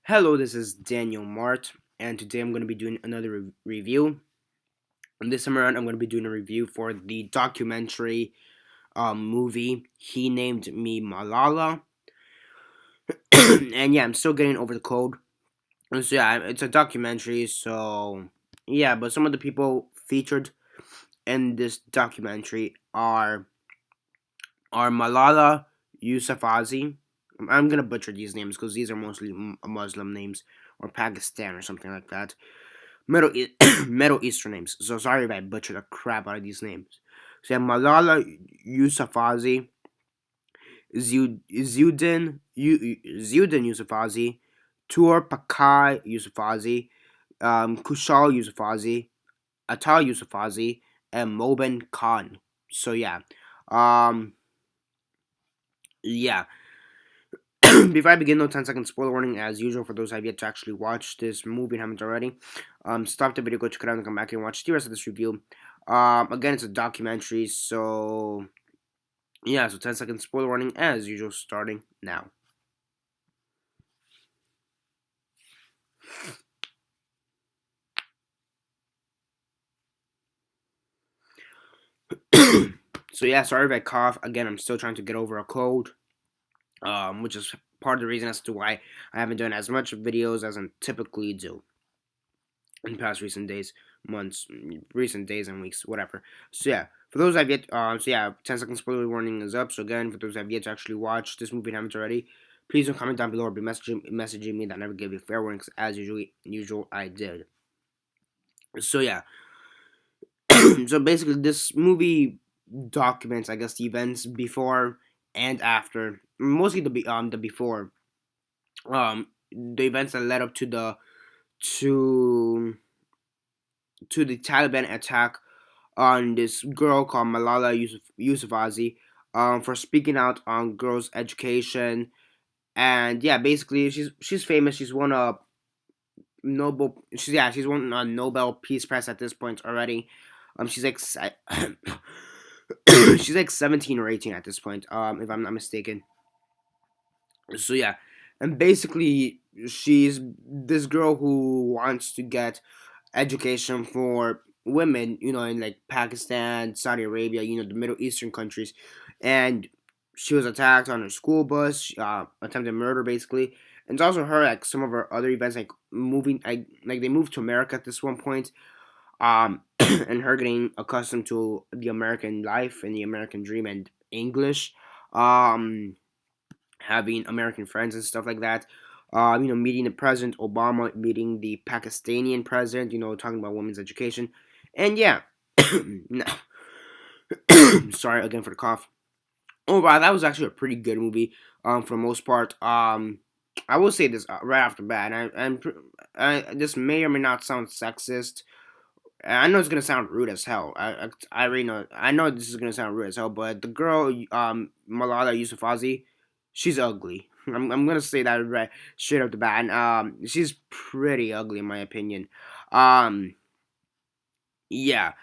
Hello, this is Daniel Mart, and today I'm going to be doing another review. And this time around, I'm going to be doing a review for the documentary movie He Named Me Malala. And yeah, I'm still getting over the cold. And so yeah, it's a documentary, so yeah, but some of the people featured in this documentary are Malala Yousafzai. I'm gonna butcher these names because these are mostly Muslim names or Pakistan or something like that. Middle Eastern names. So sorry if I butchered the crap out of these names. So yeah, Malala Yousafzai, Ziudin Yousafzai, Tur Pakai Yousafzai, Kushal Yousafzai, Atal Yousafzai, and Mobin Khan. So um, yeah. Before I begin, no 10-second spoiler warning as usual for those who have yet to actually watch this movie and haven't already. Stop the video, go check it out, and come back and watch the rest of this review. Again, it's a documentary, so yeah, so 10-second spoiler warning as usual, starting now. So yeah, sorry if I cough. Again, I'm still trying to get over a cold, which is part of the reason as to why I haven't done as much videos as I typically do in past recent days, months, recent days and weeks, whatever. So yeah, for those I've yet, 10-second spoiler warning is up. So again, for those I've yet to actually watch this movie and haven't already, please don't comment down below or be messaging me. That never gave you fair warnings as usual I did. So yeah, so basically this movie documents, I guess, the events before and after, mostly the before, the events that led up to to the Taliban attack on this girl called Malala Yousafzai, for speaking out on girls' education. And yeah, basically she's famous. She's won a she's won a Nobel Peace Prize at this point already. She's like she's like 17 or 18 at this point, if I'm not mistaken. So yeah, and basically she's this girl who wants to get education for women, in like Pakistan, Saudi Arabia, the Middle Eastern countries. And she was attacked on her school bus, attempted murder basically. And it's also her, like some of her other events, like moving, like they moved to America at this one point, and her getting accustomed to the American life and the American dream and English, um, having American friends and stuff like that. Meeting the president Obama, meeting the Pakistani president, talking about women's education, and yeah, no, sorry again for the cough. Overall, that was actually a pretty good movie. For the most part. I will say this right off the bat, this may or may not sound sexist. I know it's gonna sound rude as hell. I already know. I know this is gonna sound rude as hell, but the girl, Malala Yousafzai, she's ugly. I'm gonna say that right straight up the bat. And, she's pretty ugly in my opinion. Um, yeah,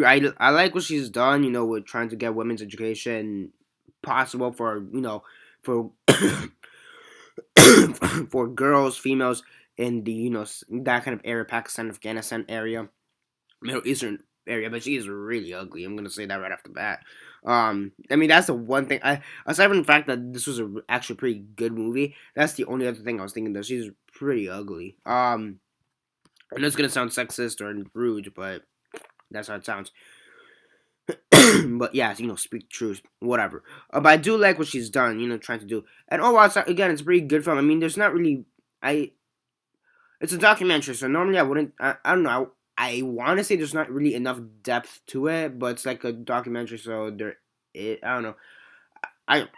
I like what she's done. With trying to get women's education possible for for for girls, females in the that kind of area, Pakistan, Afghanistan area, Middle Eastern area, but she is really ugly. I'm gonna say that right off the bat. I mean that's the one thing. Aside from the fact that this was actually pretty good movie, that's the only other thing I was thinking that she's pretty ugly. I know it's gonna sound sexist or rude, but that's how it sounds. But yeah, speak the truth, whatever. But I do like what she's done, trying to do. And overall, again, it's a pretty good film. I mean, there's not really, I it's a documentary, so normally I wouldn't. I don't know. I want to say there's not really enough depth to it, but it's like a documentary, so I don't know. I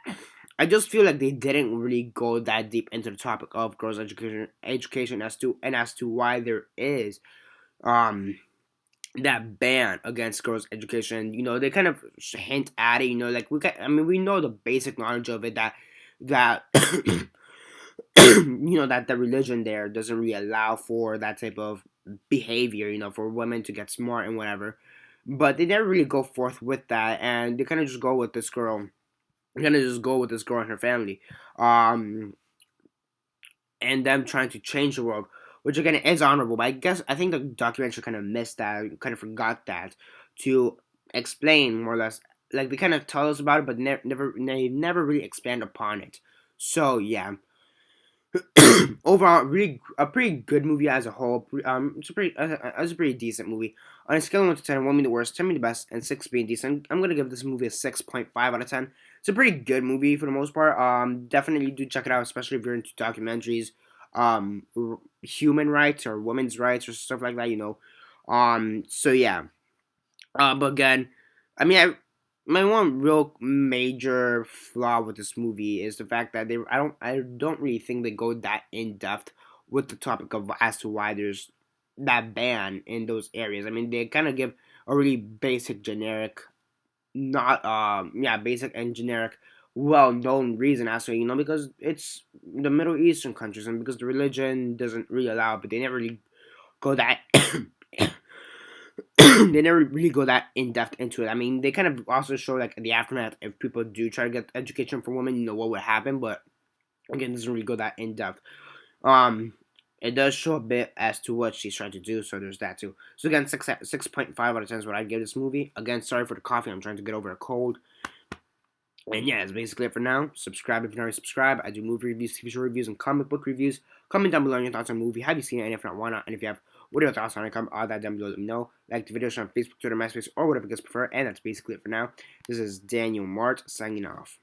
I just feel like they didn't really go that deep into the topic of girls' education as to why there is um that ban against girls' education. They kind of hint at it. Like we know the basic knowledge of it that that the religion there doesn't really allow for that type of behavior, for women to get smart and whatever. But they never really go forth with that, and they kind of just go with this girl. Kind of just go with this girl and her family. Um, and them trying to change the world, which again is honorable. But I think the documentary kind of missed that, kind of forgot that to explain more or less. Like they kind of tell us about it, but never really expand upon it. So yeah, overall, really a pretty good movie as a whole. It's a pretty decent movie. On a scale of 1 to 10, 1 being the worst, 10 being the best, and 6 being decent, I'm gonna give this movie a 6.5 out of 10. It's a pretty good movie for the most part. Definitely do check it out, especially if you're into documentaries, human rights or women's rights or stuff like that. So yeah. But again, I mean, my one real major flaw with this movie is the fact that I don't really think they go that in depth with the topic of as to why there's that ban in those areas. I mean, they kind of give a really basic, generic, not yeah, basic and generic, well known reason as to because it's the Middle Eastern countries and because the religion doesn't really allow it, but they never really go that they never really go that in depth into it. I mean, they kind of also show like the aftermath if people do try to get education for women, what would happen. But again, it doesn't really go that in depth. Um, it does show a bit as to what she's trying to do, so there's that too. So again, 6.5 out of 10 is what I give this movie. Again, sorry for the coffee. I'm trying to get over a cold. And yeah, that's basically it for now. Subscribe if you don't already subscribe. I do movie reviews, TV show reviews, and comic book reviews. Comment down below your thoughts on the movie. Have you seen it? And if not, why not? And if you have, what are your thoughts on it? Comment all that down below. Let me know. Like the video, share on Facebook, Twitter, MySpace, or whatever you guys prefer. And that's basically it for now. This is Daniel Mart signing off.